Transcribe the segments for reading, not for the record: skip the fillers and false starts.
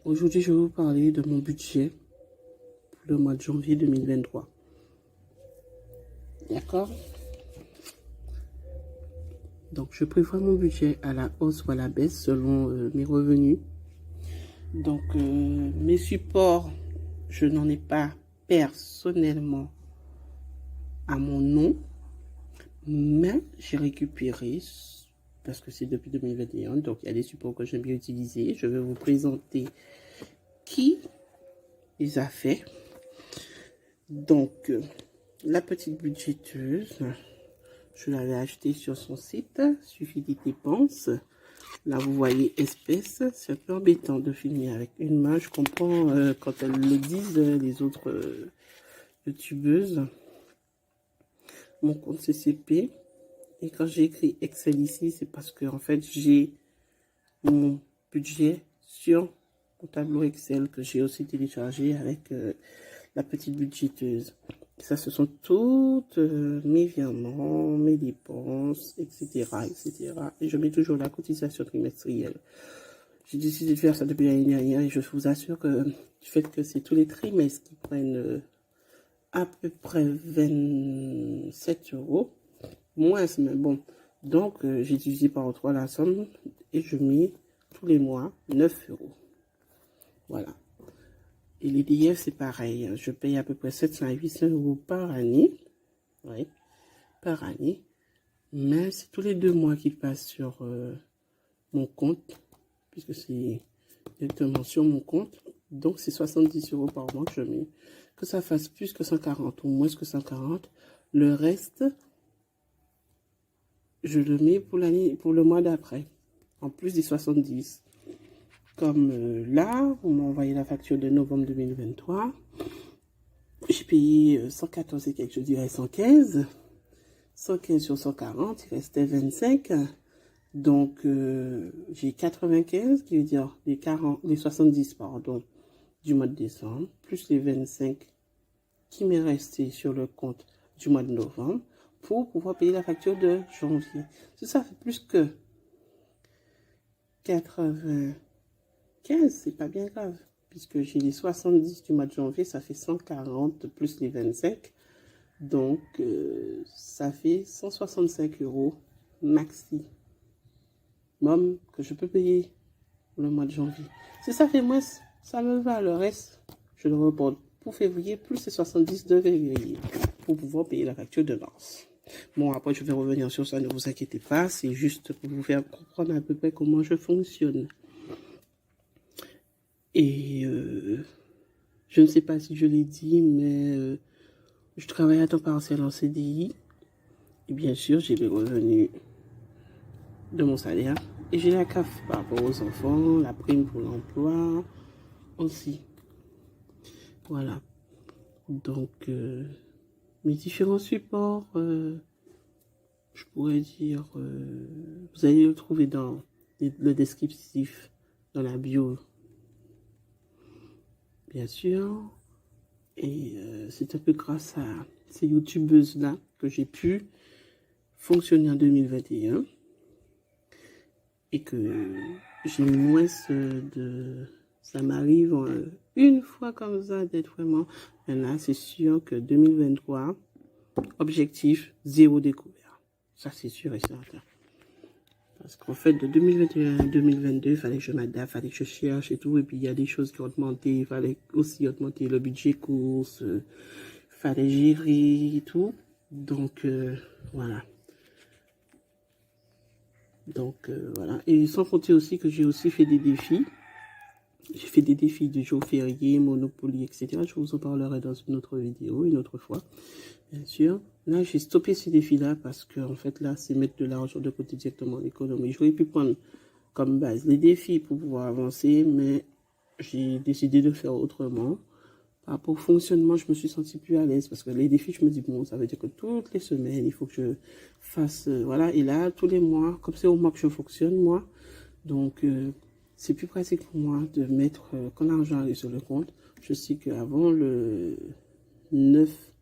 Aujourd'hui, je vais vous parler de mon budget pour le mois de janvier 2023. D'accord? Donc, je prévois mon budget à la hausse ou à la baisse selon mes revenus. Donc, mes supports, je n'en ai pas personnellement à mon nom, mais j'ai récupéré, parce que c'est depuis 2021, donc il y a des supports que j'aime bien utiliser. Je vais vous présenter qui les a fait. Donc, la petite budgéteuse, je l'avais achetée sur son site, suffit des dépenses. Là, vous voyez espèces. C'est un peu embêtant de filmer avec une main. Je comprends quand elles le disent, les autres youtubeuses. Mon compte CCP. Et quand j'ai écrit Excel ici, c'est parce que en fait, j'ai mon budget sur mon tableau Excel que j'ai aussi téléchargé avec la petite budgéteuse. Ça, ce sont toutes mes virements, mes dépenses, etc., etc. Et je mets toujours la cotisation trimestrielle. J'ai décidé de faire ça depuis l'année dernière et je vous assure que du fait que c'est tous les trimestres qui prennent à peu près 27 euros, moins, mais bon. Donc, j'ai divisé par 3 la somme et je mets tous les mois 9 euros. Voilà. Et l'EDF, c'est pareil. Je paye à peu près 700 à 800 euros par année. Oui, par année. Mais c'est tous les 2 mois qui passent sur mon compte. Puisque c'est directement sur mon compte. Donc, c'est 70 euros par mois que je mets. Que ça fasse plus que 140 ou moins que 140. Le reste, je le mets pour l'année, pour le mois d'après. En plus des 70. Comme là, vous m'envoyez la facture de novembre 2023. J'ai payé 114 et quelques, je dirais 115. 115 sur 140, il restait 25. Donc, j'ai 95, qui veut dire les 70, pardon, du mois de décembre, plus les 25 qui m'est resté sur le compte du mois de novembre, pour pouvoir payer la facture de janvier. Ça fait plus que 95, c'est pas bien grave, puisque j'ai les 70 du mois de janvier, ça fait 140 plus les 25. Donc, ça fait 165 euros maximum que je peux payer le mois de janvier. Si ça fait moins, ça me va. Le reste, je le reporte pour février, plus les 70 de février, pour pouvoir payer la facture de mars. Bon, après, je vais revenir sur ça, ne vous inquiétez pas. C'est juste pour vous faire comprendre à peu près comment je fonctionne. Et je ne sais pas si je l'ai dit, mais je travaille à temps partiel en CDI. Et bien sûr, j'ai les revenus de mon salaire. Et j'ai la CAF par rapport aux enfants, la prime pour l'emploi aussi. Voilà. Donc, mes différents supports, je pourrais dire, vous allez le trouver dans le descriptif, dans la bio, bien sûr. Et c'est un peu grâce à ces youtubeuses-là que j'ai pu fonctionner en 2021 et que j'ai moins de... Ça m'arrive une fois comme ça d'être vraiment... Maintenant, c'est sûr que 2023, objectif, zéro découvert. Ça, c'est sûr et certain. Parce qu'en fait, de 2021 à 2022, il fallait que je m'adapte, il fallait que je cherche et tout. Et puis, il y a des choses qui ont augmenté. Il fallait aussi augmenter le budget course. Il fallait gérer et tout. Donc, voilà. Donc, voilà. Et sans compter aussi que j'ai aussi fait des défis. J'ai fait des défis de jours fériés, Monopoly, etc. Je vous en parlerai dans une autre vidéo, une autre fois, bien sûr. Là, j'ai stoppé ces défis-là parce que, en fait, là, c'est mettre de l'argent de côté directement en économie. J'aurais pu prendre comme base les défis pour pouvoir avancer, mais j'ai décidé de faire autrement. Par rapport au fonctionnement, je me suis sentie plus à l'aise parce que les défis, je me dis, bon, ça veut dire que toutes les semaines, il faut que je fasse, voilà. Et là, tous les mois, comme c'est au mois que je fonctionne, moi, donc, c'est plus pratique pour moi de mettre quand l'argent arrive sur le compte. Je sais qu'avant le 9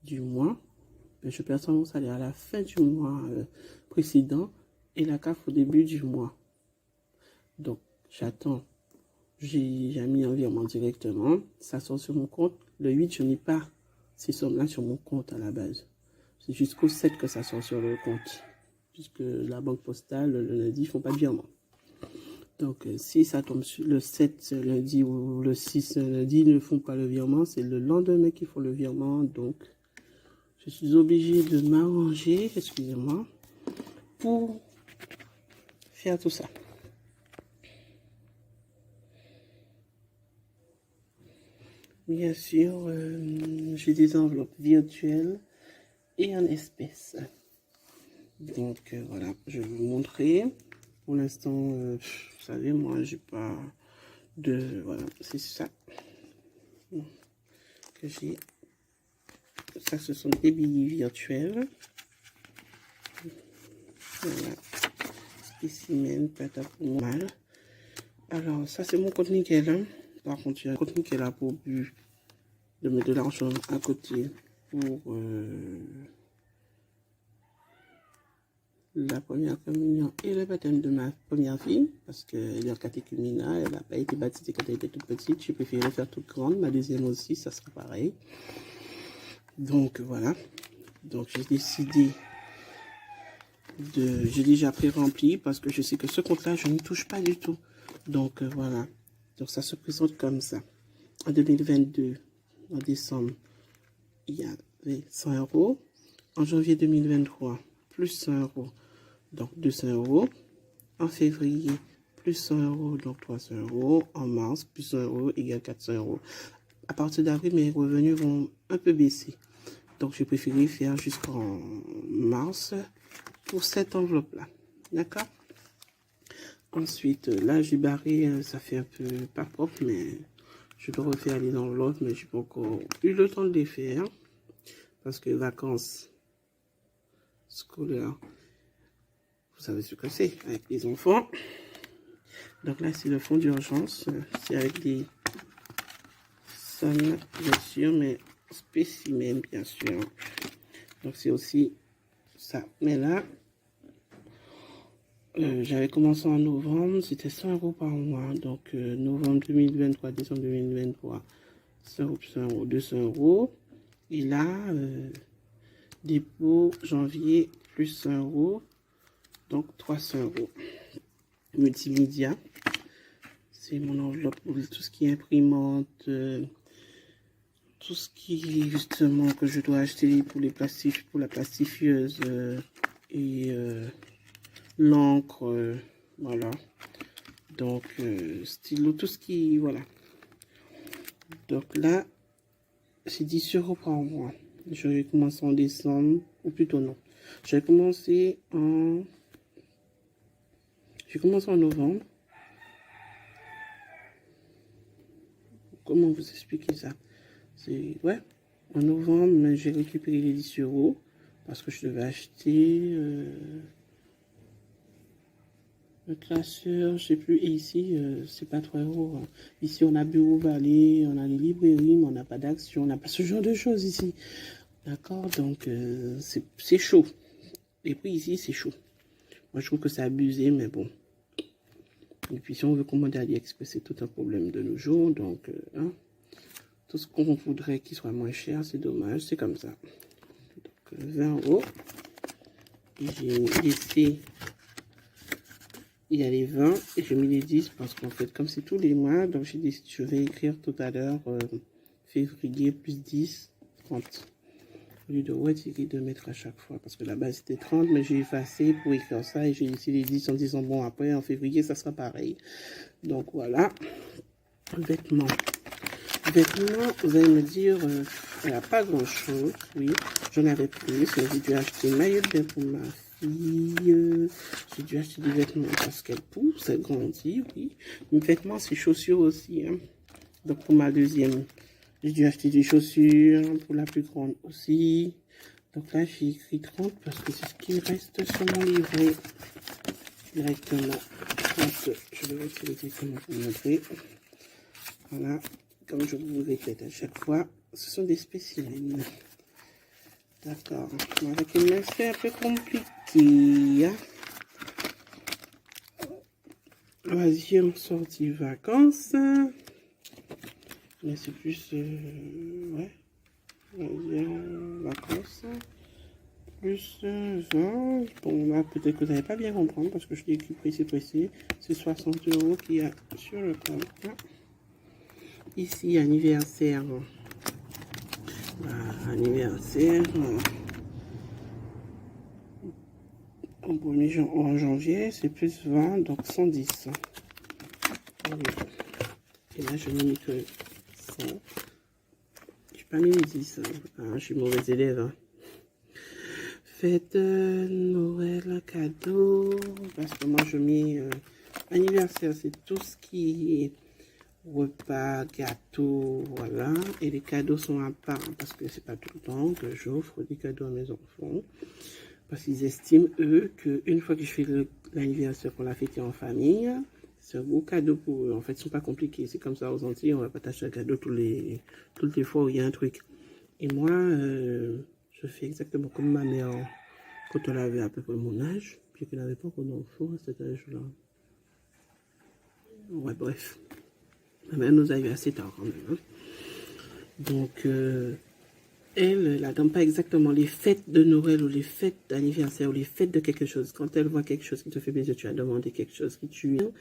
du mois, je perçois mon salaire à la fin du mois précédent et la CAF au début du mois. Donc, j'attends j'ai mis un virement directement. Ça sort sur mon compte. Le 8, je n'ai pas ces sommes-là sur mon compte à la base. C'est jusqu'au 7 que ça sort sur le compte. Puisque la banque postale, le lundi, ils font pas de virement. Donc, si ça tombe sur le 7 lundi ou le 6 lundi, ils ne font pas le virement. C'est le lendemain qu'il faut le virement. Donc, je suis obligée de m'arranger, excusez-moi, pour faire tout ça. Bien sûr, j'ai des enveloppes virtuelles et en espèces. Donc, voilà, je vais vous montrer. Pour l'instant, vous savez, moi, j'ai pas de... Voilà, c'est ça que j'ai. Ça, ce sont des billets virtuels. Voilà. Spécimen, pâte pour mal. Alors, ça, c'est mon compte nickel. Hein. Par contre, il y a un compte nickel a pour but de mettre de l'argent à côté pour la première communion et le baptême de ma première fille. Parce qu'elle est en catéchumina, elle n'a pas été baptisée quand elle était toute petite. J'ai préféré la faire toute grande. Ma deuxième aussi, ça sera pareil. Donc, voilà. Donc, j'ai décidé de... J'ai déjà pré-rempli parce que je sais que ce compte-là, je n'y touche pas du tout. Donc, voilà. Donc, ça se présente comme ça. En 2022, en décembre, il y avait 100 euros. En janvier 2023, plus 100 euros, donc 200 euros. En février, plus 100 euros, donc 300 euros. En mars, plus 100 euros, égale 400 euros. À partir d'avril, mes revenus vont un peu baisser. Donc, j'ai préféré faire jusqu'en mars pour cette enveloppe-là. D'accord? Ensuite, là, j'ai barré, ça fait un peu pas propre, mais je dois refaire les enveloppes, mais j'ai pas encore eu le temps de les faire. Parce que vacances scolaires, vous savez ce que c'est avec les enfants. Donc là, c'est le fonds d'urgence. C'est avec des sommes, bien sûr, mais spécimens, bien sûr. Donc c'est aussi ça. Mais là, j'avais commencé en novembre, c'était 100 euros par mois. Donc novembre 2023, décembre 2023, 100 euros, 100 euros, 200 euros. Et là, dépôt janvier, plus 100 euros, donc 300 euros. Multimédia, c'est mon enveloppe pour tout ce qui est imprimante, tout ce qui est justement que je dois acheter pour les plastiques, pour la plastifieuse et l'encre, voilà. Donc stylo, tout ce qui, voilà. Donc là, c'est 10 euros par mois. Je vais commencer en décembre, ou plutôt non. Je vais commencer en novembre. Comment vous expliquer ça? C'est, ouais, en novembre, j'ai récupéré les 10 euros parce que je devais acheter le classeur, je sais plus. Et ici, c'est pas 3 euros. Hein. Ici, on a Bureau Vallée, on a les librairies, mais on n'a pas d'action, on n'a pas ce genre de choses ici. D'accord? Donc, c'est chaud. Les prix ici, c'est chaud. Moi, je trouve que c'est abusé, mais bon. Et puis, si on veut commander à AliExpress, c'est tout un problème de nos jours. Donc, hein, tout ce qu'on voudrait qu'il soit moins cher, c'est dommage. C'est comme ça. Donc, 20 euros. J'ai laissé... Il y a les 20 et j'ai mis les 10 parce qu'en fait, comme c'est tous les mois, donc j'ai dit, je vais écrire tout à l'heure février plus 10, 30. Au lieu de retirer de mettre à chaque fois parce que la base c'était 30, mais j'ai effacé pour écrire ça et j'ai laissé les 10 en disant bon, après en février ça sera pareil. Donc voilà. Vêtements. Vêtements, vous allez me dire, il n'y a pas grand chose. Oui, j'en avais plus. J'ai dû acheter maillot de bain pour ma fille. J'ai dû acheter des vêtements parce qu'elle pousse, elle grandit, oui. Mes vêtements, c'est chaussures aussi. Hein. Donc pour ma deuxième, j'ai dû acheter des chaussures. Pour la plus grande aussi. Donc là, j'ai écrit 30 parce que c'est ce qui reste sur mon livret. Directement. Donc, je vais retirer directement pour vous montrer. Voilà. Comme je vous répète à chaque fois, ce sont des spécimens. D'accord. Avec une main, c'est un peu compliqué. Hein? loisirs, sortie, vacances. Mais c'est plus, ouais, loisirs, vacances. Plus 20. Bon, là, peut-être que vous n'allez pas bien comprendre parce que je l'ai écrit précis. C'est 60 € qu'il y a sur le compte. Ici, anniversaire. Anniversaire. Au 1er en janvier, c'est plus 20, donc 110. Et là, je n'ai mis que 100. Je n'ai pas mis les 10. Je suis mauvais élève. Hein. Fête, Noël, cadeau. Parce que moi, je mets anniversaire, c'est tout ce qui est repas, gâteau, voilà. Et les cadeaux sont à part parce que c'est pas tout le temps que j'offre des cadeaux à mes enfants. Parce qu'ils estiment, eux, qu'une fois que je fais l'anniversaire pour la fêter en famille, c'est un beau cadeau pour eux. En fait, ils ne sont pas compliqués. C'est comme ça aux Antilles, on va pas t'acheter un cadeau toutes les fois où il y a un truc. Et moi, je fais exactement comme ma mère quand elle avait à peu près mon âge, puis qu'elle n'avait pas encore d'enfant à cet âge-là. Ouais, bref. Ma mère nous a eu assez tard quand même. Hein. Donc, elle n'attend pas exactement les fêtes de Noël ou les fêtes d'anniversaire ou les fêtes de quelque chose. Quand elle voit quelque chose qui te fait plaisir, tu as demandé quelque chose qui tu aimes,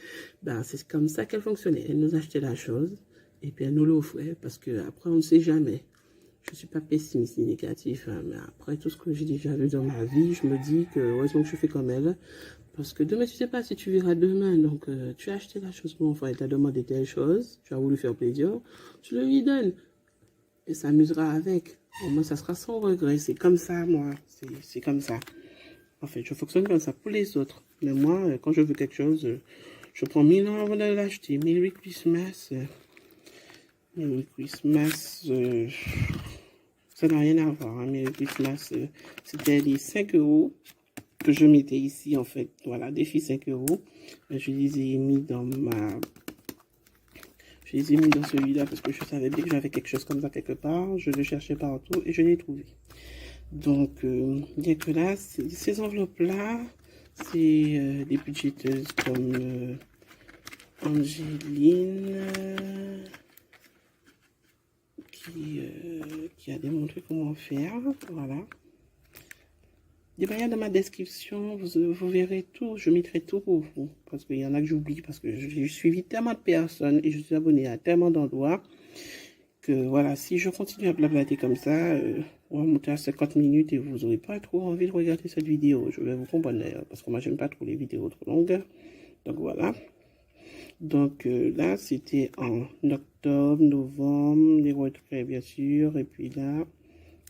ben, c'est comme ça qu'elle fonctionnait. Elle nous achetait la chose et puis elle nous l'offrait parce qu'après, on ne sait jamais. Je ne suis pas pessimiste ni négatif, hein, mais après tout ce que j'ai déjà vu dans ma vie, je me dis que heureusement que je fais comme elle. Parce que demain, tu ne sais pas si tu verras demain. Donc, tu as acheté la chose pour mon frère, elle t'a demandé telle chose, tu as voulu faire plaisir, tu le lui donnes. Et s'amusera avec. Au moins, ça sera sans regret. C'est comme ça, moi. C'est comme ça. En fait, je fonctionne comme ça pour les autres. Mais moi, quand je veux quelque chose, je prends 1000 ans avant de l'acheter. Merry Christmas. Merry Christmas. Ça n'a rien à voir. Hein. Merry Christmas, c'était les 5 € que je mettais ici, en fait. Voilà, défi 5 €. Je les ai mis dans ma... Je les ai mis dans celui-là parce que je savais bien que j'avais quelque chose comme ça quelque part. Je le cherchais partout et je l'ai trouvé. Donc, il n'y a que là, ces enveloppes-là, c'est des budgeteuses comme Angéline qui a démontré comment faire. Voilà. Il y a dans ma description, vous verrez tout, je mettrai tout pour vous. Parce qu'il y en a que j'oublie, parce que j'ai suivi tellement de personnes et je suis abonnée à tellement d'endroits que voilà, si je continue à blablater comme ça, on va monter à 50 minutes et vous n'aurez pas trop envie de regarder cette vidéo. Je vais vous comprendre d'ailleurs, parce que moi j'aime pas trop les vidéos trop longues. Donc voilà. Donc là, c'était en octobre, novembre, les retraits bien sûr, et puis là...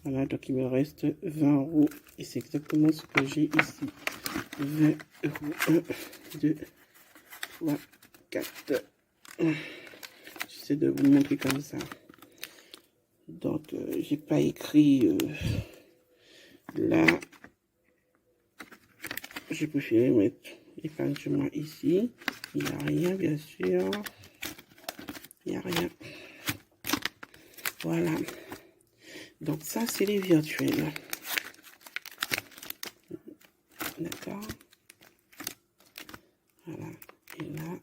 Voilà, donc il me reste 20 € et c'est exactement ce que j'ai ici. 20 €. 1, 2, 3, 4. J'essaie de vous montrer comme ça. Donc, j'ai pas écrit là. J'ai préféré mettre épargne-moi ici. Il n'y a rien, bien sûr. Il n'y a rien. Voilà. Donc ça, c'est les virtuels. D'accord. Voilà. Et là,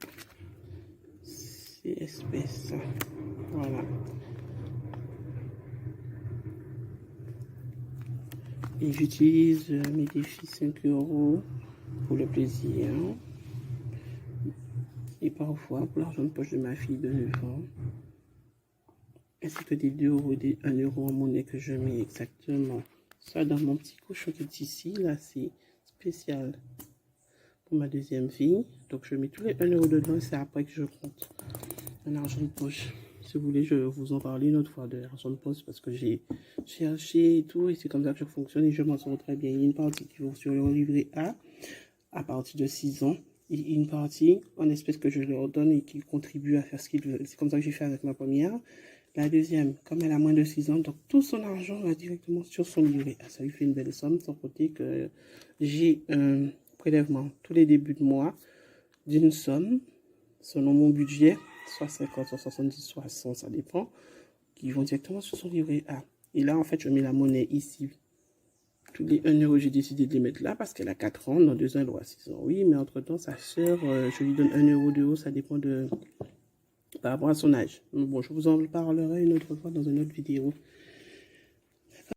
c'est espèce. Voilà. Et j'utilise mes défis 5 € pour le plaisir. Et parfois pour l'argent de poche de ma fille de 9 ans. Ainsi que des 2 € et des 1 € en monnaie que je mets exactement. Ça dans mon petit cochon qui est ici. Là, c'est spécial pour ma deuxième fille. Donc, je mets tous les 1 € dedans et c'est après que je compte un argent de poche. Si vous voulez, je vais vous en parler une autre fois de l'argent de poche parce que j'ai cherché et tout. Et c'est comme ça que je fonctionne et je m'en sors très bien. Il y a une partie qui va sur le livret A à partir de 6 ans. Et une partie en espèces que je leur donne et qui contribue à faire ce qu'ils veulent. C'est comme ça que j'ai fait avec ma première. La deuxième, comme elle a moins de 6 ans, donc tout son argent va directement sur son livret. Ça lui fait une belle somme, sans côté que j'ai un prélèvement tous les débuts de mois d'une somme, selon mon budget, soit 50, soit 70, soit 100, ça dépend, qui vont directement sur son livret A. Et là, en fait, je mets la monnaie ici Tous les 1 euro, j'ai décidé de les mettre là parce qu'elle a 4 ans. Dans 2 ans, elle aura 6 ans. Oui, mais entre-temps, sa sœur, je lui donne 1 euro de haut. Ça dépend de par rapport à son âge. Bon, je vous en parlerai une autre fois dans une autre vidéo.